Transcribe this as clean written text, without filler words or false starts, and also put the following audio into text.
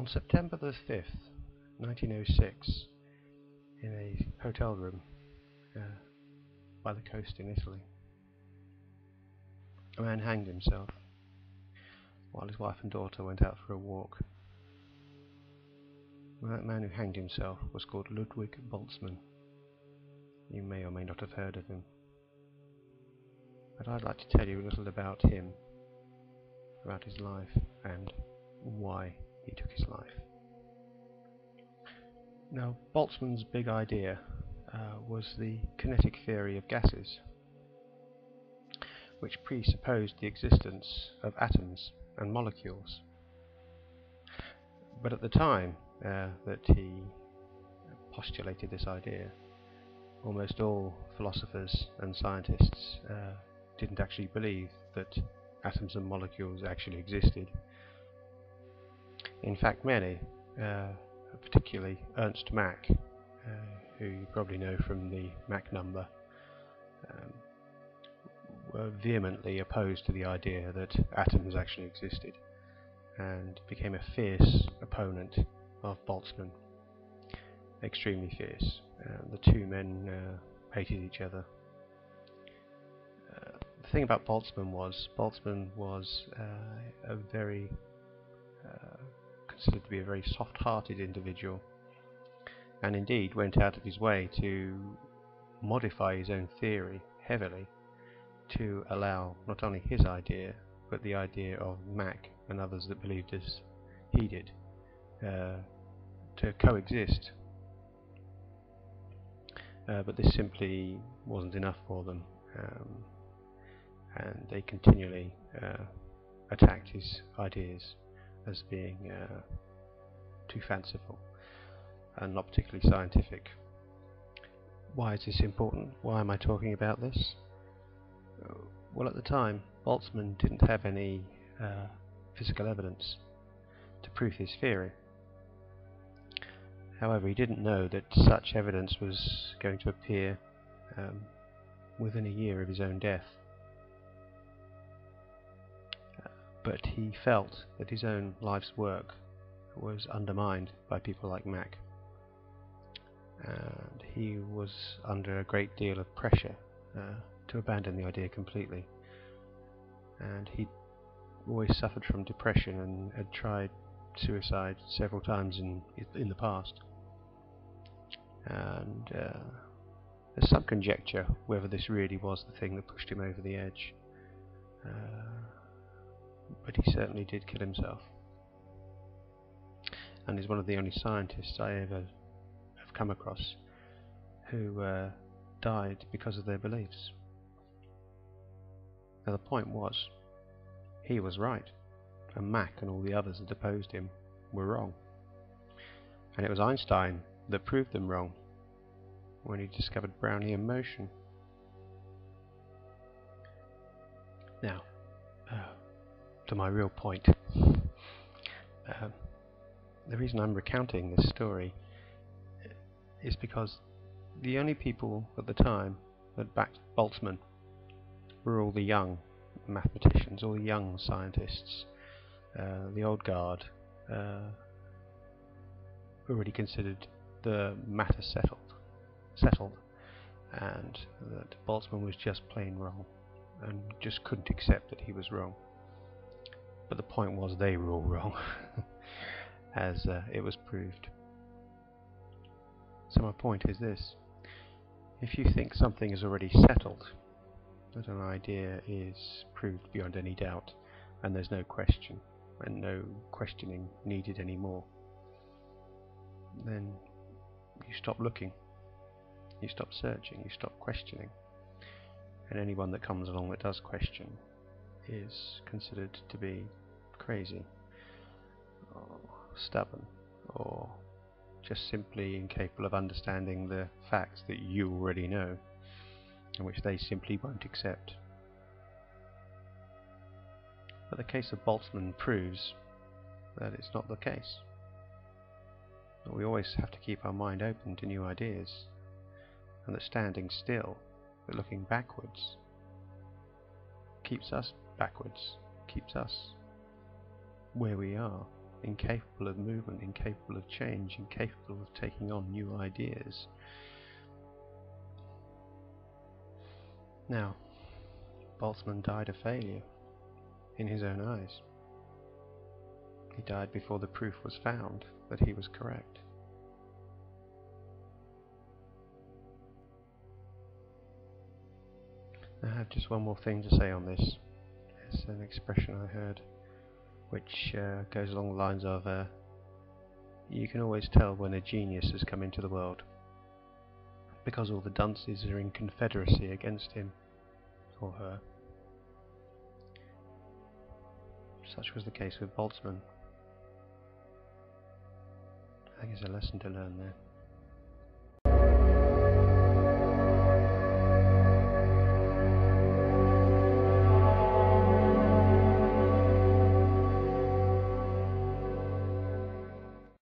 On September the 5th, 1906, in a hotel room by the coast in Italy, a man hanged himself while his wife and daughter went out for a walk. Well, that man who hanged himself was called Lugwig Boltzmann. You may or may not have heard of him, but I'd like to tell you a little about him, about his life and why he took his life. Now, Boltzmann's big idea was the kinetic theory of gases, which presupposed the existence of atoms and molecules. But at the time that he postulated this idea, almost all philosophers and scientists didn't actually believe that atoms and molecules actually existed. In fact, many, particularly Ernst Mach, who you probably know from the Mach number, were vehemently opposed to the idea that atoms actually existed, and became a fierce opponent of Boltzmann. Extremely fierce. The two men hated each other. The thing about Boltzmann was a very considered to be a very soft-hearted individual, and indeed went out of his way to modify his own theory heavily to allow not only his idea but the idea of Mach and others that believed as he did to coexist. But this simply wasn't enough for them, and they continually attacked his ideas as being too fanciful and not particularly scientific. Why is this important? Why am I talking about this? Well, at the time, Boltzmann didn't have any physical evidence to prove his theory. However, he didn't know that such evidence was going to appear within a year of his own death. But he felt that his own life's work was undermined by people like Mach, and he was under a great deal of pressure to abandon the idea completely. And he always suffered from depression and had tried suicide several times in the past. And there's some conjecture whether this really was the thing that pushed him over the edge. But he certainly did kill himself, and is one of the only scientists I ever have come across who died because of their beliefs. Now the point was, he was right, and Mach and all the others that opposed him were wrong, and it was Einstein that proved them wrong when he discovered Brownian motion. Now, to my real point. The reason I'm recounting this story is because the only people at the time that backed Boltzmann were all the young mathematicians, all the young scientists, the old guard, already considered the matter settled, and that Boltzmann was just plain wrong, and just couldn't accept that he was wrong. But the point was, they were all wrong, as it was proved. So my point is this: if you think something is already settled, that an idea is proved beyond any doubt, and there's no question, and no questioning needed anymore, then you stop looking, you stop searching, you stop questioning, and anyone that comes along that does question is considered to be crazy, or stubborn, or just simply incapable of understanding the facts that you already know, and which they simply won't accept. But the case of Boltzmann proves that it's not the case. That we always have to keep our mind open to new ideas, and that standing still, but looking backwards, keeps us backwards, keeps us where we are, incapable of movement, incapable of change, incapable of taking on new ideas. Now, Boltzmann died a failure in his own eyes. He died before the proof was found that he was correct. I have just one more thing to say on this. It's an expression I heard which goes along the lines of you can always tell when a genius has come into the world because all the dunces are in confederacy against him or her. Such was the case with Boltzmann. I think there's a lesson to learn there.